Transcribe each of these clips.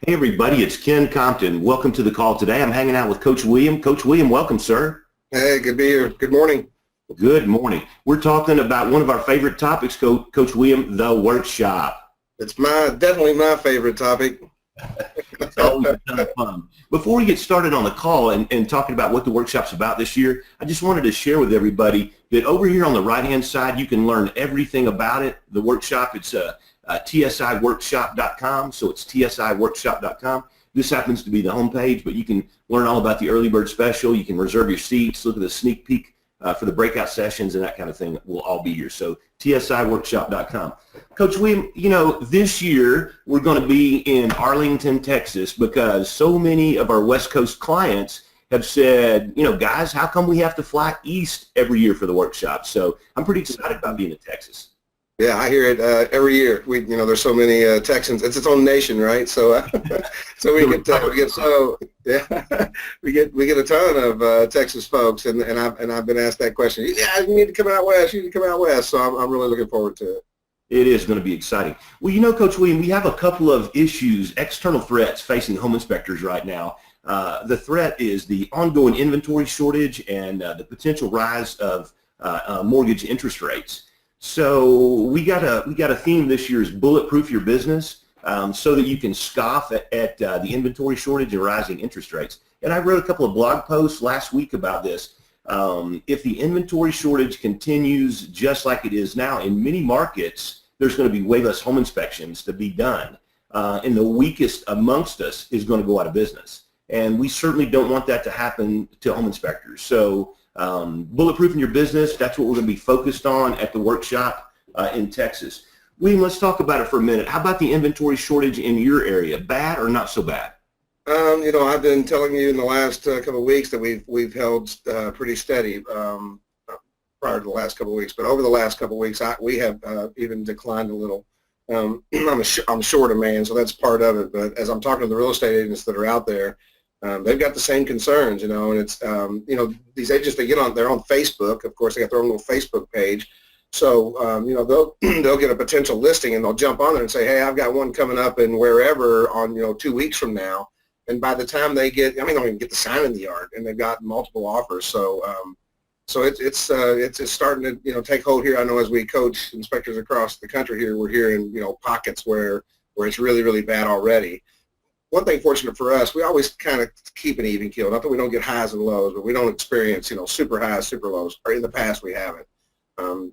Hey everybody, it's Ken Compton. Welcome to the call today. I'm hanging out with Coach William. Coach William, welcome, sir. Hey, good to be here. Good morning. Good morning. We're talking about one of our favorite topics, Coach William, the workshop. It's definitely my favorite topic. It's always a ton of fun. Before we get started on the call and talking about what the workshop's about this year, I just wanted to share with everybody that over here on the right-hand side, you can learn everything about it. The workshop, it's tsiworkshop.com, so it's tsiworkshop.com. This happens to be the homepage, but you can learn all about the early bird special. You can reserve your seats, look at the sneak peek for the breakout sessions and that kind of thing. Will all be here. So tsiworkshop.com. Coach William, you know, this year we're going to be in Arlington, Texas, because so many of our West Coast clients have said, you know, guys, how come we have to fly east every year for the workshop? So I'm pretty excited about being in Texas. Yeah, I hear it every year. There's so many Texans. It's its own nation, right? So, we get a ton of Texas folks, and I've been asked that question. Yeah, you need to come out west. You need to come out west. So I'm really looking forward to it. It is going to be exciting. Well, you know, Coach William, we have a couple of issues, external threats facing home inspectors right now. The threat is the ongoing inventory shortage and the potential rise of mortgage interest rates. So we got a theme this year is bulletproof your business, so that you can scoff at the inventory shortage and rising interest rates. And I wrote a couple of blog posts last week about this. If the inventory shortage continues just like it is now, in many markets, there's going to be way less home inspections to be done. And the weakest amongst us is going to go out of business. And we certainly don't want that to happen to home inspectors. So bulletproofing your business, that's what we're going to be focused on at the workshop in Texas. William, let's talk about it for a minute. How about the inventory shortage in your area? Bad or not so bad? I've been telling you in the last couple of weeks that we've held pretty steady prior to the last couple of weeks, but over the last couple of weeks, we have even declined a little. I'm short a man, so that's part of it. But as I'm talking to the real estate agents that are out there, they've got the same concerns, and it's, these agents, they're on Facebook. Of course, they got their own little Facebook page. So, they'll get a potential listing and they'll jump on there and say, hey, I've got one coming up in wherever on, 2 weeks from now. And by the time they they don't even get the sign in the yard, and they've got multiple offers. So, it's starting to, take hold here. I know as we coach inspectors across the country here, we're hearing, pockets where it's really, really bad already. One thing fortunate for us, we always kind of keep an even keel. Not that we don't get highs and lows, but we don't experience, super highs, super lows. Or in the past, we haven't.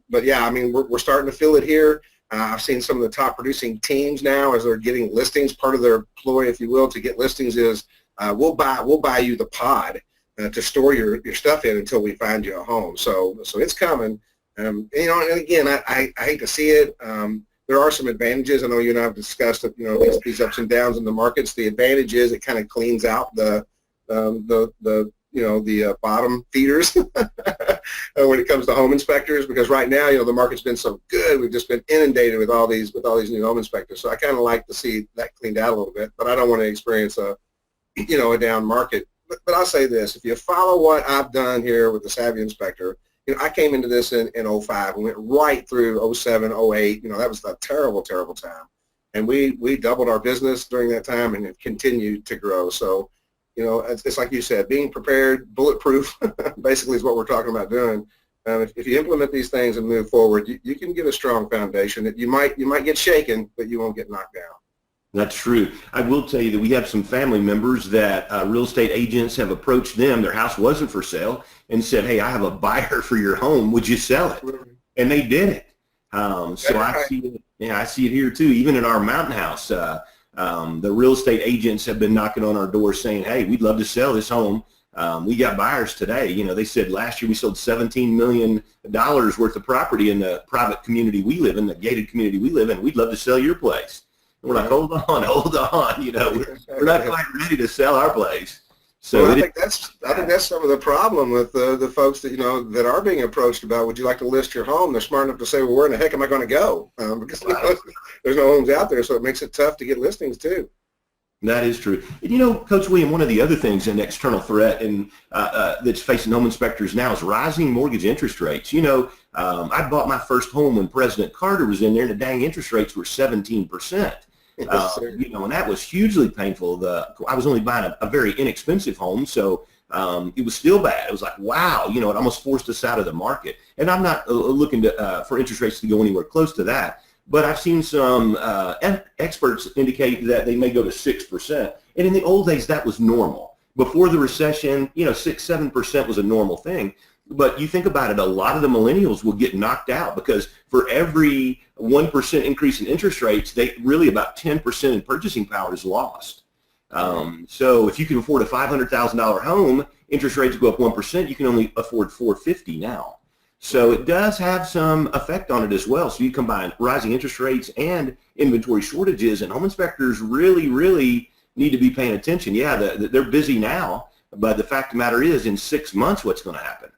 But yeah, we're starting to feel it here. I've seen some of the top producing teams now as they're getting listings. Part of their ploy, if you will, to get listings is we'll buy you the pod to store your stuff in until we find you a home. So it's coming. And again, I hate to see it. There are some advantages. I know you and I have discussed these ups and downs in the markets. The advantage is it kind of cleans out the bottom feeders when it comes to home inspectors, because right now, the market's been so good. We've just been inundated with all these new home inspectors. So I kind of like to see that cleaned out a little bit, but I don't want to experience a down market. But I'll say this, if you follow what I've done here with the Savvy Inspector, I came into this in 05 and went right through 07, 08. That was a terrible, terrible time. And we doubled our business during that time and it continued to grow. So, it's like you said, being prepared, bulletproof, basically is what we're talking about doing. If you implement these things and move forward, you can get a strong foundation. You might get shaken, but you won't get knocked down. That's true. I will tell you that we have some family members that real estate agents have approached them. Their house wasn't for sale and said, hey, I have a buyer for your home. Would you sell it? And they did it. So I see it. Yeah, I see it here too. Even in our mountain house, the real estate agents have been knocking on our door saying, hey, we'd love to sell this home. We got buyers today. They said last year we sold $17 million worth of property in the private community we live in, the gated community we live in. We'd love to sell your place. We're like, hold on. We're not quite ready to sell our place. So I think that's some of the problem with the folks that that are being approached about, would you like to list your home? They're smart enough to say, well, where in the heck am I going to go? Because there's no homes out there, so it makes it tough to get listings too. That is true. And Coach William, one of the other things, an external threat and that's facing home inspectors now is rising mortgage interest rates. I bought my first home when President Carter was in there, and the dang interest rates were 17%. Yes, sir. And that was hugely painful. I was only buying a very inexpensive home, so it was still bad. It was like, wow, it almost forced us out of the market. And I'm not looking for interest rates to go anywhere close to that, but I've seen some experts indicate that they may go to 6%. And in the old days, that was normal. Before the recession, 6-7% was a normal thing. But you think about it, a lot of the millennials will get knocked out because for every 1% increase in interest rates, about 10% in purchasing power is lost. So if you can afford a $500,000 home, interest rates go up 1%, you can only afford $450 now. So it does have some effect on it as well. So you combine rising interest rates and inventory shortages, and home inspectors really, really need to be paying attention. Yeah, they're busy now, but the fact of the matter is in 6 months, what's going to happen?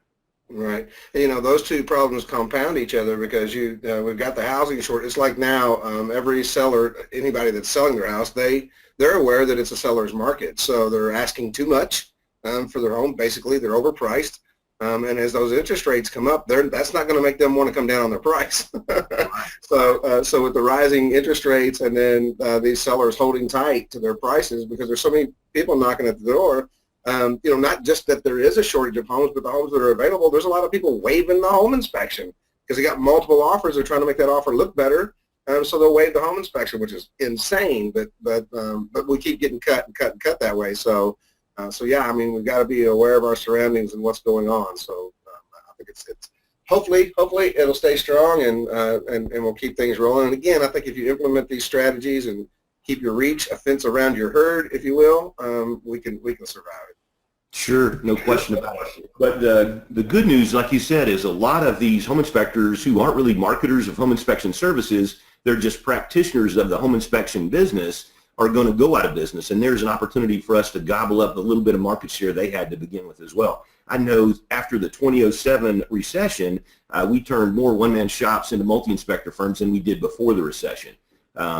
Right. And, those two problems compound each other because we've got the housing shortage. It's like now every seller, anybody that's selling their house, they're aware that it's a seller's market. So they're asking too much for their home. Basically, they're overpriced. And as those interest rates come up, that's not going to make them want to come down on their price. So with the rising interest rates and then these sellers holding tight to their prices because there's so many people knocking at the door, not just that there is a shortage of homes, but the homes that are available, there's a lot of people waiving the home inspection because they got multiple offers. They're trying to make that offer look better. So they'll waive the home inspection, which is insane, but we keep getting cut that way. So yeah, we've got to be aware of our surroundings and what's going on. So I think it's hopefully it'll stay strong and we'll keep things rolling. And again, I think if you implement these strategies and keep your reach, a fence around your herd, if you will, we can survive it. Sure, no question about it. But the good news, like you said, is a lot of these home inspectors who aren't really marketers of home inspection services, they're just practitioners of the home inspection business, are going to go out of business. And there's an opportunity for us to gobble up a little bit of market share they had to begin with as well. I know after the 2007 recession, we turned more one-man shops into multi-inspector firms than we did before the recession.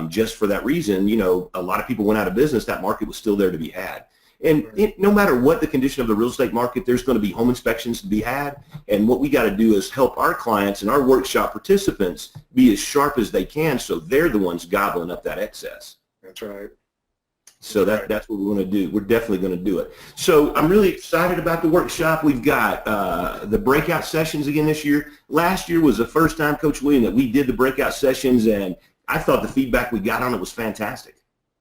Just for that reason, a lot of people went out of business. That market was still there to be had. And no matter what the condition of the real estate market, there's going to be home inspections to be had. And what we got to do is help our clients and our workshop participants be as sharp as they can so they're the ones gobbling up that excess. That's right. So that's what we're going to do. We're definitely going to do it. So I'm really excited about the workshop. We've got the breakout sessions again this year. Last year was the first time, Coach William, that we did the breakout sessions, and I thought the feedback we got on it was fantastic.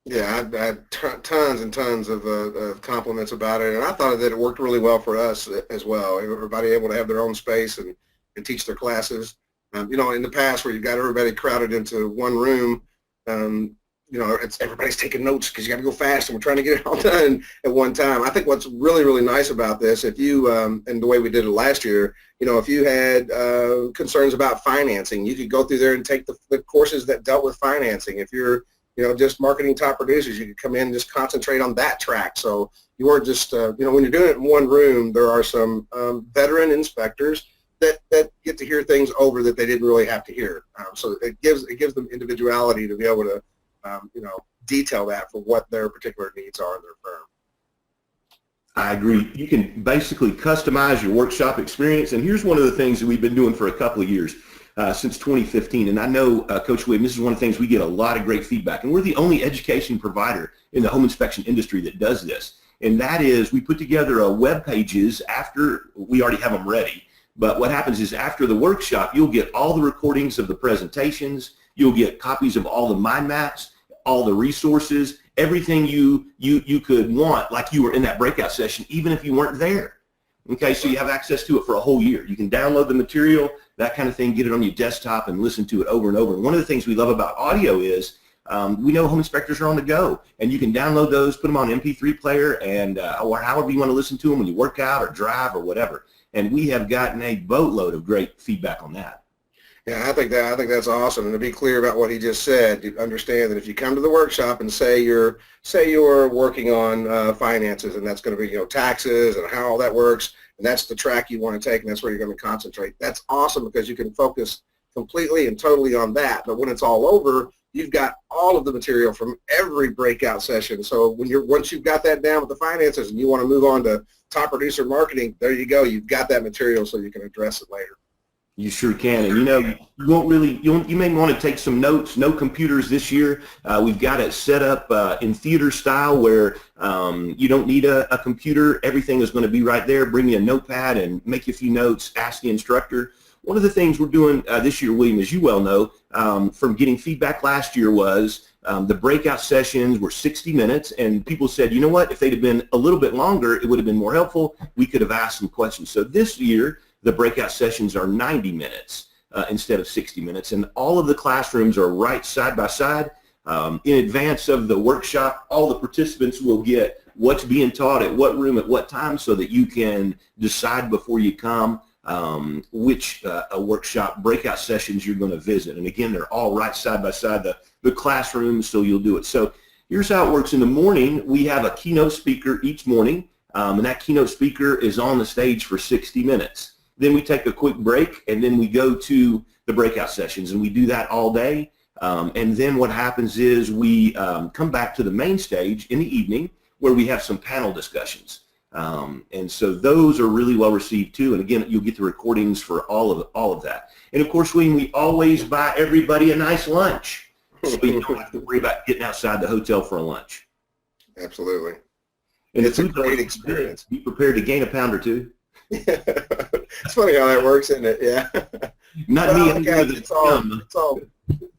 Yeah, I had tons and tons of compliments about it, and I thought that it worked really well for us as well. Everybody able to have their own space and teach their classes. In the past where you've got everybody crowded into one room, everybody's taking notes because you got to go fast, and we're trying to get it all done at one time. I think what's really, really nice about this, if you, and the way we did it last year, if you had concerns about financing, you could go through there and take the courses that dealt with financing. If you're just marketing top producers, you could come in and just concentrate on that track. So you weren't just, when you're doing it in one room, there are some veteran inspectors that get to hear things over that they didn't really have to hear. So it gives them individuality to be able to, detail that for what their particular needs are in their firm. I agree. You can basically customize your workshop experience. And here's one of the things that we've been doing for a couple of years. Since 2015, and I know, Coach William, this is one of the things we get a lot of great feedback, and we're the only education provider in the home inspection industry that does this, and that is we put together a web pages after we already have them ready, but what happens is after the workshop, you'll get all the recordings of the presentations, you'll get copies of all the mind maps, all the resources, everything you could want like you were in that breakout session, even if you weren't there. Okay, so you have access to it for a whole year. You can download the material, that kind of thing, get it on your desktop and listen to it over and over. And one of the things we love about audio is we know home inspectors are on the go, and you can download those, put them on an MP3 player, and or however you want to listen to them when you work out or drive or whatever. And we have gotten a boatload of great feedback on that. Yeah, I think that's awesome. And to be clear about what he just said, you understand that if you come to the workshop and say you're working on finances, and that's going to be taxes and how all that works, and that's the track you want to take, and that's where you're going to concentrate. That's awesome because you can focus completely and totally on that. But when it's all over, you've got all of the material from every breakout session. So once you've got that down with the finances and you want to move on to top producer marketing, there you go. You've got that material so you can address it later. You sure can, and you won't really. You may want to take some notes. No computers this year. We've got it set up in theater style where you don't need a computer. Everything is going to be right there. Bring you a notepad and make you a few notes. Ask the instructor. One of the things we're doing this year, William, as you well know, from getting feedback last year was the breakout sessions were 60 minutes, and people said, you know what, if they'd have been a little bit longer, it would have been more helpful. We could have asked some questions. So this year, the breakout sessions are 90 minutes instead of 60 minutes, and all of the classrooms are right side by side. In advance of the workshop, all the participants will get what's being taught at what room at what time so that you can decide before you come which workshop breakout sessions you're going to visit. And again, they're all right side by side, the classrooms, so you'll do it. So here's how it works. In the morning, we have a keynote speaker each morning, and that keynote speaker is on the stage for 60 minutes. Then we take a quick break, and then we go to the breakout sessions, and we do that all day. And then what happens is we come back to the main stage in the evening where we have some panel discussions. And so those are really well received too. And again, you'll get the recordings for all of that. And of course, we always buy everybody a nice lunch, so you don't have to worry about getting outside the hotel for a lunch. Absolutely. And it's a great experience. Be prepared to gain a pound or two. It's funny how that works, isn't it? Yeah. Not me.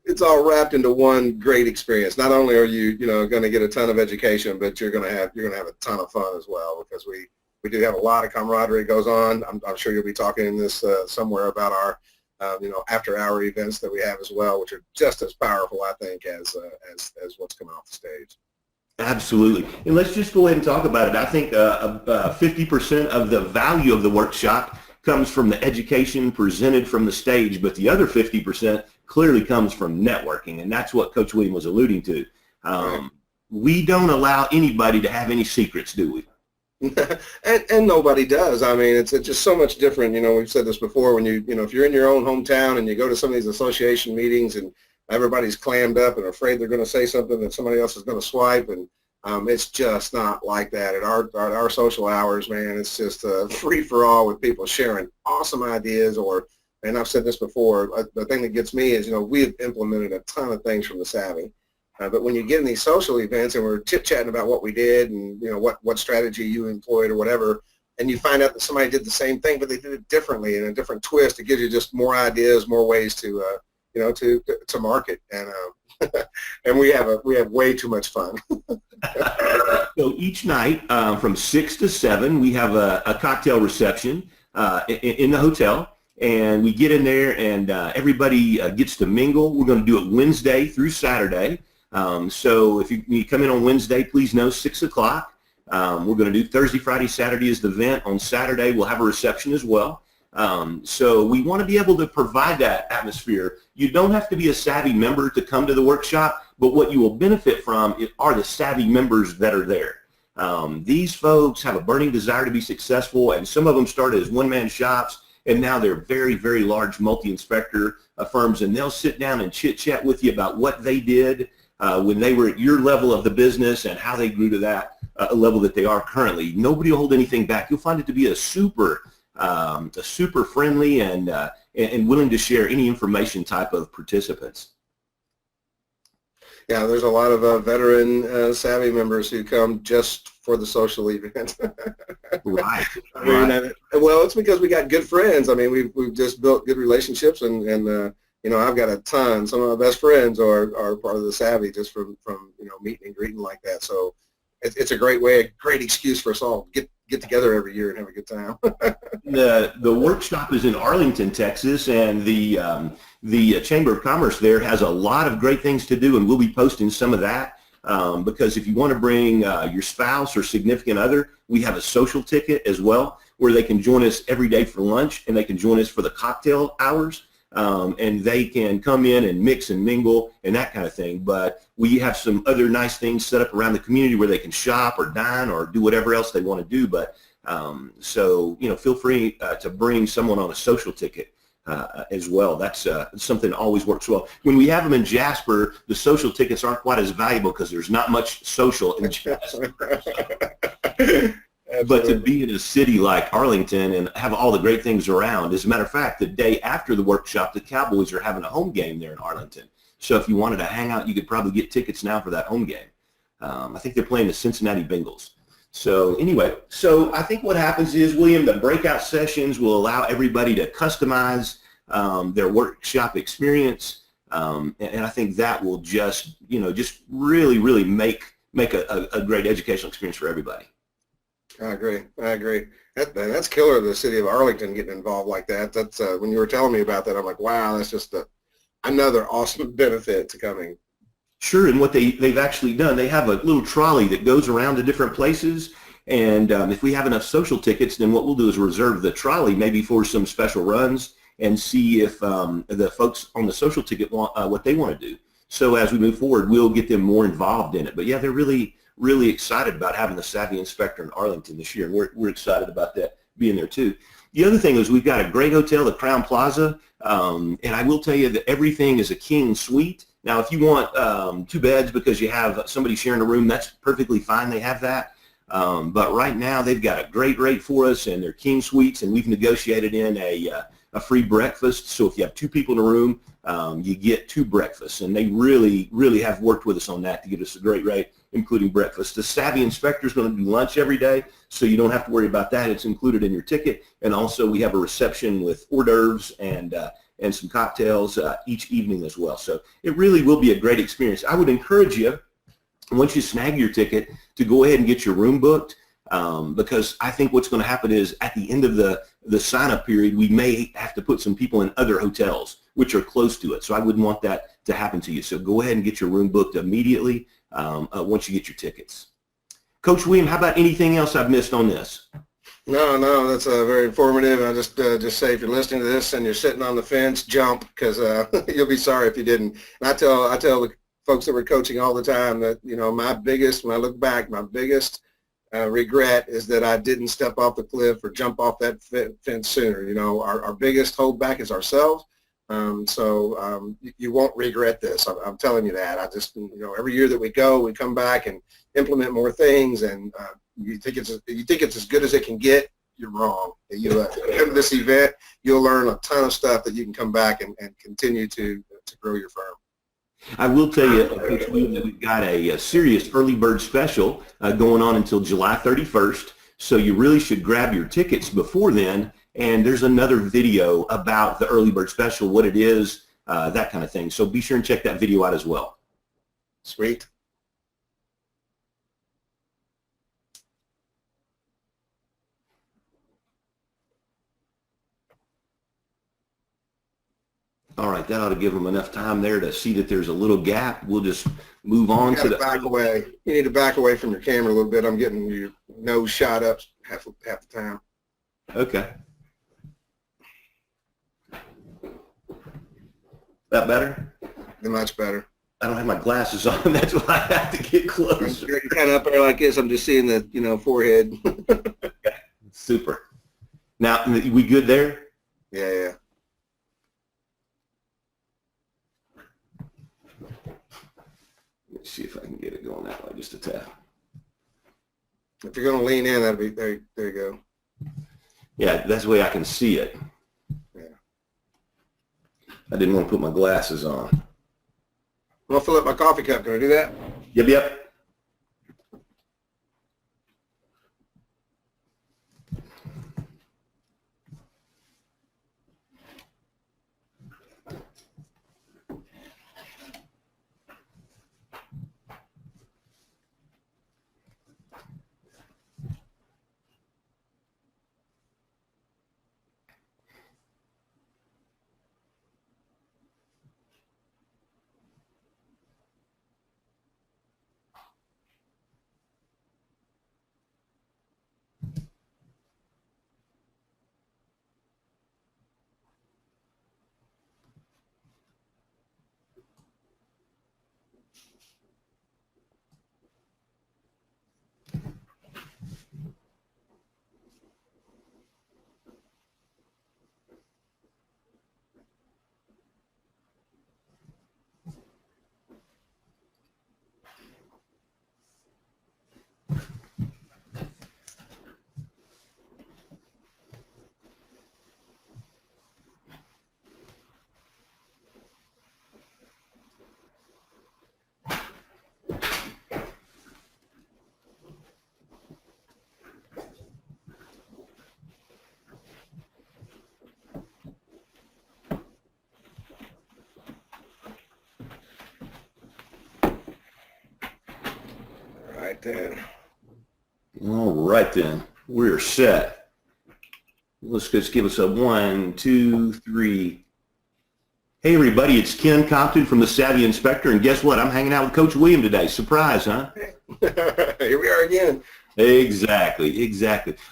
It's all wrapped into one great experience. Not only are you going to get a ton of education, but you're going to have a ton of fun as well, because we do have a lot of camaraderie goes on. I'm sure you'll be talking in this somewhere about our after hour events that we have as well, which are just as powerful, I think, as what's coming off the stage. Absolutely. And let's just go ahead and talk about it. I think 50% of the value of the workshop comes from the education presented from the stage, but the other 50% clearly comes from networking, and that's what Coach William was alluding to. Right. We don't allow anybody to have any secrets, do we? and nobody does. I mean, it's just so much different. We've said this before, when if you're in your own hometown and you go to some of these association meetings and everybody's clammed up and afraid they're going to say something that somebody else is going to swipe, and it's just not like that. At our social hours, man, it's just a free-for-all with people sharing awesome ideas. And I've said this before, the thing that gets me is, we've implemented a ton of things from the Savvy. But when you get in these social events and we're chit-chatting about what we did and, what strategy you employed or whatever, and you find out that somebody did the same thing, but they did it differently in a different twist, it gives you just more ideas, more ways to market, and and we have way too much fun. So each night from 6 to 7, we have a cocktail reception in the hotel, and we get in there and everybody gets to mingle. We're going to do it Wednesday through Saturday. So if you come in on Wednesday, please know 6 o'clock. We're going to do Thursday, Friday, Saturday is the event. On Saturday, we'll have a reception as well. So we want to be able to provide that atmosphere. You don't have to be a Savvy member to come to the workshop, but what you will benefit from are the Savvy members that are there. These folks have a burning desire to be successful, and some of them started as one-man shops, and now they're very, very large multi-inspector firms, and they'll sit down and chit-chat with you about what they did when they were at your level of the business and how they grew to that level that they are currently. Nobody will hold anything back. You'll find it to be a super friendly and willing to share any information type of participants. Yeah, there's a lot of veteran Savvy members who come just for the social event. Right. Well, it's because we got good friends. I mean, we've just built good relationships, and I've got a ton. Some of my best friends are part of the Savvy just from meeting and greeting like that. So it's a great way, a great excuse for us all to get together every year and have a good time. The workshop is in Arlington, Texas, and the Chamber of Commerce there has a lot of great things to do, and we'll be posting some of that because if you want to bring your spouse or significant other, we have a social ticket as well where they can join us every day for lunch, and they can join us for the cocktail hours. And they can come in and mix and mingle and that kind of thing. But we have some other nice things set up around the community where they can shop or dine or do whatever else they want to do. But so, feel free to bring someone on a social ticket as well. That's something that always works well. When we have them in Jasper, the social tickets aren't quite as valuable because there's not much social in Jasper. But to Absolutely. be in a city like Arlington and have all the great things around, as a matter of fact, the day after the workshop, the Cowboys are having a home game there in Arlington. So if you wanted to hang out, you could probably get tickets now for that home game. I think they're playing the Cincinnati Bengals. So anyway, so I think what happens is, William, the breakout sessions will allow everybody to customize their workshop experience. And I think that will just, just really, really make a great educational experience for everybody. I agree. I agree. That's killer of the city of Arlington getting involved like that. That's when you were telling me about that, I'm like, wow, that's just another awesome benefit to coming. Sure, and what they've actually done, they have a little trolley that goes around to different places, and if we have enough social tickets, then what we'll do is reserve the trolley maybe for some special runs and see if the folks on the social ticket want what they want to do. So as we move forward, we'll get them more involved in it. But yeah, they're really, really excited about having the Savvy Inspector in Arlington this year, and we're excited about that being there too. The other thing is we've got a great hotel, the Crown Plaza, and I will tell you that everything is a king suite. Now, if you want 2 beds because you have somebody sharing a room, that's perfectly fine. They have that. But right now, they've got a great rate for us, and they're king suites, and we've negotiated in a free breakfast. So if you have 2 people in a room, you get 2 breakfasts, and they really, really have worked with us on that to get us a great rate, including breakfast. The Savvy Inspector is going to do lunch every day, so you don't have to worry about that. It's included in your ticket, and also we have a reception with hors d'oeuvres and some cocktails each evening as well. So it really will be a great experience. I would encourage you, once you snag your ticket, to go ahead and get your room booked, because I think what's going to happen is at the end of the sign-up period, we may have to put some people in other hotels which are close to it. So I wouldn't want that to happen to you. So go ahead and get your room booked immediately once you get your tickets. Coach William, how about anything else I've missed on this? No, that's very informative. I just say if you're listening to this and you're sitting on the fence, jump, because you'll be sorry if you didn't. And I tell the folks that we're coaching all the time that, when I look back, my biggest regret is that I didn't step off the cliff or jump off that fence sooner. Our biggest holdback is ourselves. So you won't regret this. I'm telling you that. I just, every year that we go, we come back and implement more things, and you think it's as good as it can get. You're wrong. You come to this event, you'll learn a ton of stuff that you can come back and continue to grow your firm. I will tell you, Coach William, that we've got a serious early bird special going on until July 31st. So you really should grab your tickets before then. And there's another video about the early bird special, what it is, that kind of thing. So be sure and check that video out as well. Sweet. All right, that ought to give them enough time there to see that there's a little gap. We'll just move on to the back away. You need to back away from your camera a little bit. I'm getting your nose shot up half the time. Okay. That better? Much better. I don't have my glasses on. That's why I have to get closer. You're kind of up there like this. I'm just seeing the, forehead. Okay. Super. Now, we good there? Yeah. Let's see if I can get it going that way just a tap. If you're going to lean in, that'll be there. There you go. Yeah, that's the way I can see it. Yeah. I didn't want to put my glasses on. I'm going to fill up my coffee cup. Can I do that? Yep. right then. All right then, we're set. Let's just give us a 1, 2, 3. Hey everybody, it's Ken Compton from the Savvy Inspector, and guess what? I'm hanging out with Coach William today. Surprise, huh? Here we are again. Exactly.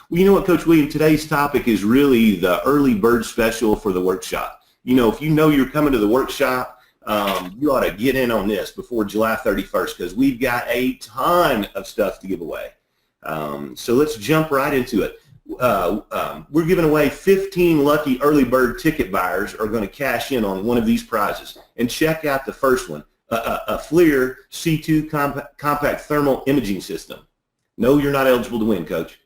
Well, you know what, Coach William, today's topic is really the early bird special for the workshop. You know, if you know you're coming to the workshop, you ought to get in on this before July 31st because we've got a ton of stuff to give away. So let's jump right into it. We're giving away 15 lucky early bird ticket buyers are going to cash in on one of these prizes. And check out the first one, a FLIR C2 compact thermal imaging system. No, you're not eligible to win, Coach.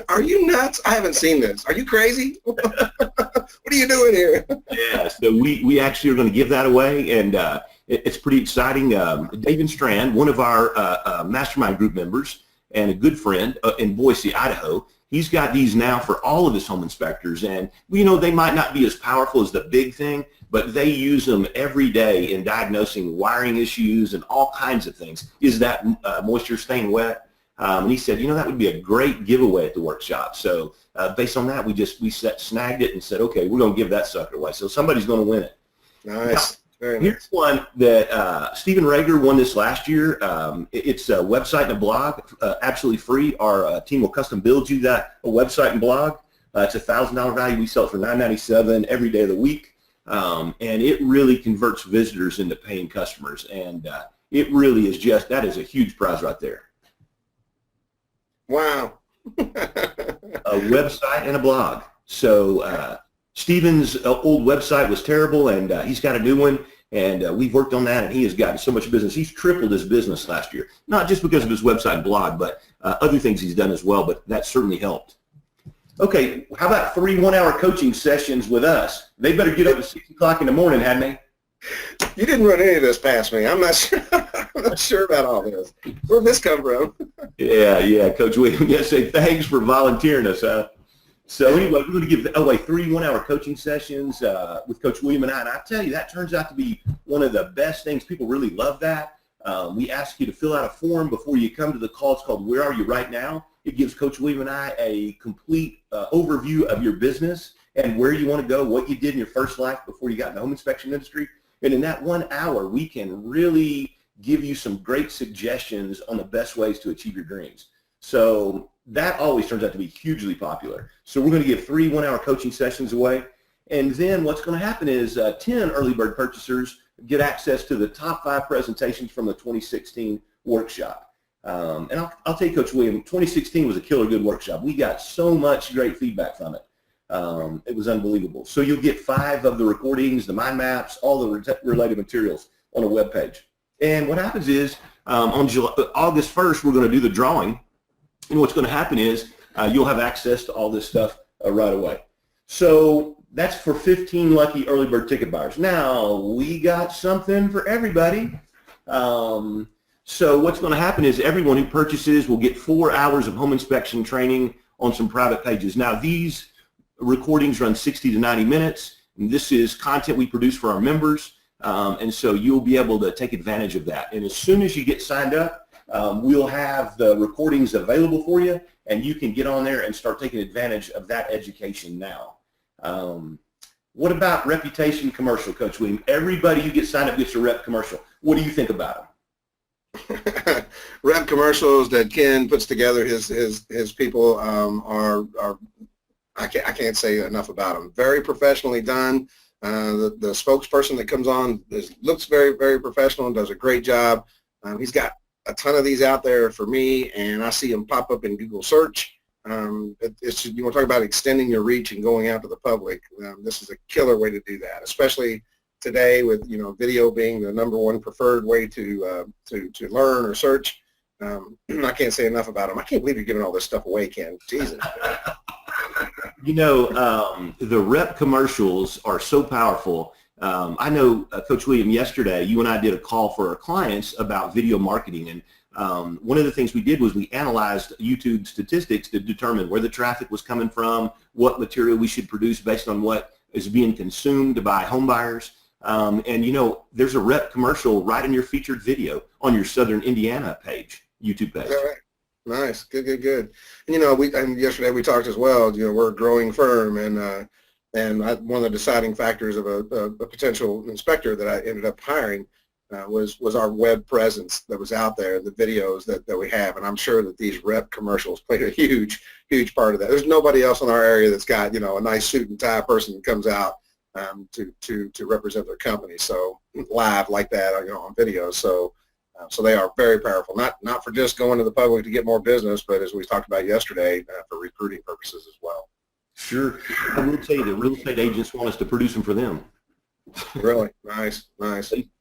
Are you nuts? I haven't seen this. Are you crazy? What are you doing here? Yeah, so we actually are going to give that away, and it's pretty exciting. David Strand, one of our mastermind group members and a good friend in Boise, Idaho, he's got these now for all of his home inspectors, and you know they might not be as powerful as the big thing, but they use them every day in diagnosing wiring issues and all kinds of things. Is that moisture staying wet? And he said, you know, that would be a great giveaway at the workshop. So based on that, we snagged it and said, okay, we're going to give that sucker away. So somebody's going to win it. Nice. Very Here's one that Stephen Rager won this last year. It's a website and a blog, absolutely free. Our team will custom build you a website and blog. It's a $1,000 value. We sell it for $9.97 every day of the week. And it really converts visitors into paying customers. And it really is that is a huge prize right there. Wow. A website and a blog. So Stephen's old website was terrible, and he's got a new one, and we've worked on that, and he has gotten so much business. He's tripled his business last year, not just because of his website and blog, but other things he's done as well, but that certainly helped. Okay, how about 3 1-hour coaching sessions with us? They better get up at 6 o'clock in the morning, hadn't they? You didn't run any of this past me. I'm not sure. I'm not sure about all this. Where'd this come from? Yeah, Coach William. Yes, say thanks for volunteering us, huh? So anyway, we're going to give away 3 1-hour coaching sessions with Coach William and I tell you, that turns out to be one of the best things. People really love that. We ask you to fill out a form before you come to the call. It's called Where Are You Right Now? It gives Coach William and I a complete overview of your business and where you want to go, what you did in your first life before you got in the home inspection industry. And in that 1 hour, we can really give you some great suggestions on the best ways to achieve your dreams. So that always turns out to be hugely popular. So we're going to give 3 1-hour coaching sessions away. And then what's going to happen is 10 early bird purchasers get access to the top 5 presentations from the 2016 workshop. And I'll tell you, Coach William, 2016 was a killer good workshop. We got so much great feedback from it. It was unbelievable. So you'll get 5 of the recordings, the mind maps, all the related materials on a web page. And what happens is on August 1st, we're going to do the drawing. And what's going to happen is you'll have access to all this stuff right away. So that's for 15 lucky early bird ticket buyers. Now, we got something for everybody. So what's going to happen is everyone who purchases will get 4 hours of home inspection training on some private pages. Now, these recordings run 60 to 90 minutes. And this is content we produce for our members. And so you'll be able to take advantage of that. And as soon as you get signed up, we'll have the recordings available for you, and you can get on there and start taking advantage of that education now. What about reputation commercial, Coach William? Everybody who gets signed up gets a rep commercial. What do you think about them? Rep commercials that Ken puts together, his people are I can't say enough about them. Very professionally done. The spokesperson that comes on looks very, very professional and does a great job. He's got a ton of these out there for me, and I see them pop up in Google search. You want to talk about extending your reach and going out to the public. This is a killer way to do that, especially today with video being the #1 preferred way to learn or search. I can't say enough about them. I can't believe you're giving all this stuff away, Ken. Jesus. The rep commercials are so powerful. I know, Coach William, yesterday you and I did a call for our clients about video marketing, and one of the things we did was we analyzed YouTube statistics to determine where the traffic was coming from, what material we should produce based on what is being consumed by home buyers. And there's a rep commercial right in your featured video on your Southern Indiana page. YouTube page. Is that right? Nice, good, good, good. And and yesterday we talked as well. We're a growing firm, one of the deciding factors of a potential inspector that I ended up hiring was our web presence that was out there, the videos that we have, and I'm sure that these rep commercials played a huge part of that. There's nobody else in our area that's got a nice suit and tie person that comes out to represent their company, so live like that, on video. So they are very powerful, not for just going to the public to get more business, but as we talked about yesterday, for recruiting purposes as well. Sure. I will tell you that real estate agents want us to produce them for them. Really? Nice.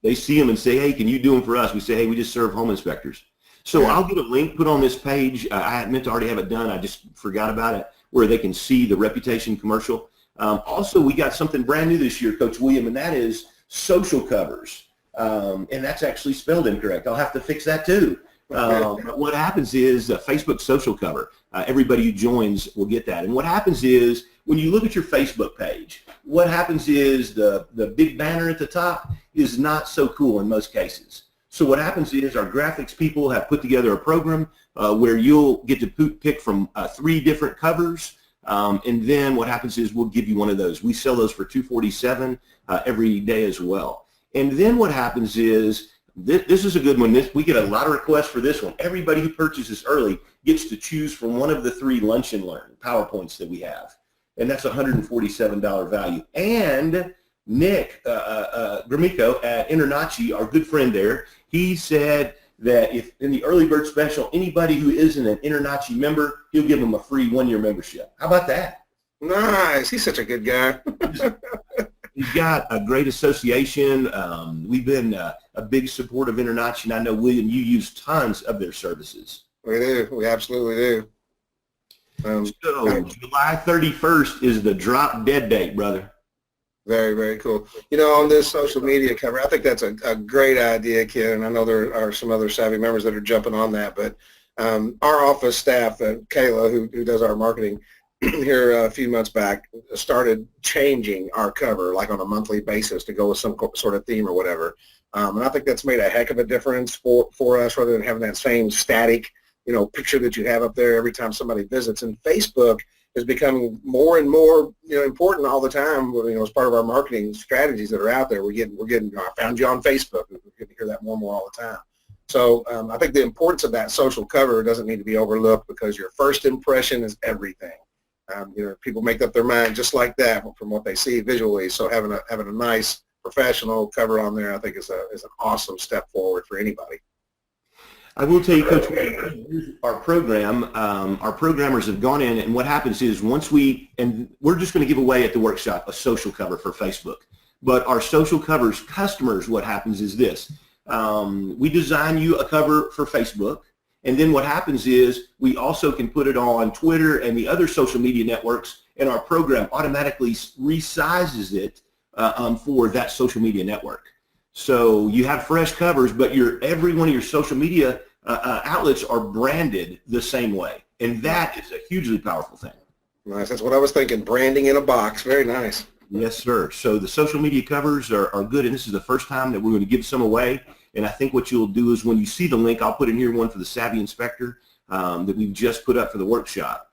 They see them and say, hey, can you do them for us? We say, hey, we just serve home inspectors. So I'll get a link put on this page. I meant to already have it done. I just forgot about it, where they can see the reputation commercial. Also, we got something brand new this year, Coach William, and that is social covers. And that's actually spelled incorrect. I'll have to fix that too. But what happens is Facebook social cover. Everybody who joins will get that. And what happens is when you look at your Facebook page, what happens is the big banner at the top is not so cool in most cases. So what happens is our graphics people have put together a program where you'll get to pick from 3 different covers. And then what happens is we'll give you one of those. We sell those for $247 every day as well. And then what happens is, this is a good one. We get a lot of requests for this one. Everybody who purchases early gets to choose from one of the 3 Lunch and Learn PowerPoints that we have. And that's $147 value. And Nick Grimico at Internachi, our good friend there, he said that if in the early bird special, anybody who isn't an Internachi member, he'll give them a free 1-year membership. How about that? Nice. He's such a good guy. We've got a great association. We've been a big support of Internachi, and I know, William, you use tons of their services. We do. We absolutely do. So July 31st is the drop dead date, brother. Very, very cool. On this social media cover, I think that's a great idea, Ken, and I know there are some other savvy members that are jumping on that, but our office staff, Kayla, who does our marketing, here a few months back, started changing our cover like on a monthly basis to go with some sort of theme or whatever. And I think that's made a heck of a difference for us, rather than having that same static, picture that you have up there every time somebody visits. And Facebook is becoming more and more, important all the time. As part of our marketing strategies that are out there, we're getting. I found you on Facebook. We're getting to hear that more and more all the time. So I think the importance of that social cover doesn't need to be overlooked, because your first impression is everything. People make up their mind just like that from what they see visually. So having a nice professional cover on there, I think is an awesome step forward for anybody. I will tell you, Coach, our program, our programmers have gone in, and what happens is we're just going to give away at the workshop a social cover for Facebook. But our social covers customers, what happens is this. We design you a cover for Facebook. And then what happens is we also can put it on Twitter and the other social media networks, and our program automatically resizes it for that social media network. So you have fresh covers, but every one of your social media outlets are branded the same way. And that is a hugely powerful thing. Nice. That's what I was thinking. Branding in a box. Very nice. Yes, sir. So the social media covers are good, and this is the first time that we're going to give some away. And I think what you'll do is when you see the link, I'll put in here one for the Savvy Inspector that we've just put up for the workshop.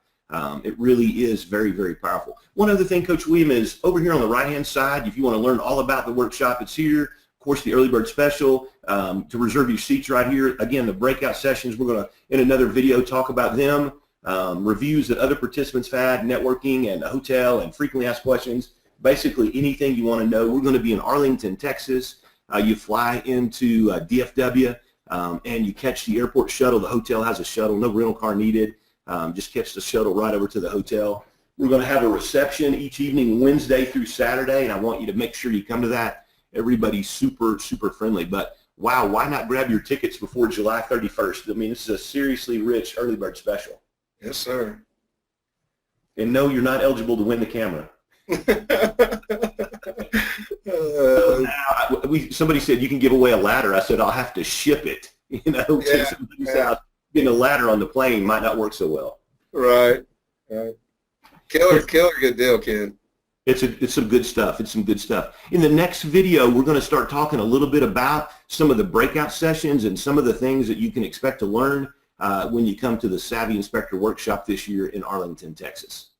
It really is very, very powerful. One other thing, Coach William, is over here on the right-hand side, if you want to learn all about the workshop, it's here. Of course, the early bird special, to reserve your seats right here. Again, the breakout sessions, we're going to, in another video, talk about them, reviews that other participants have had, networking and a hotel and frequently asked questions. Basically, anything you want to know. We're going to be in Arlington, Texas. You fly into DFW and you catch the airport shuttle. The hotel has a shuttle, no rental car needed. Just catch the shuttle right over to the hotel. We're going to have a reception each evening, Wednesday through Saturday, and I want you to make sure you come to that. Everybody's super, super friendly. But, wow, why not grab your tickets before July 31st? I mean, this is a seriously rich early bird special. Yes, sir. And no, you're not eligible to win the camera. Somebody said you can give away a ladder. I said I'll have to ship it. To somebody's house. Getting a ladder on the plane might not work so well. Right. Killer, good deal, kid. It's some good stuff. It's some good stuff. In the next video, we're going to start talking a little bit about some of the breakout sessions and some of the things that you can expect to learn. when you come to the Savvy Inspector Workshop this year in Arlington, Texas.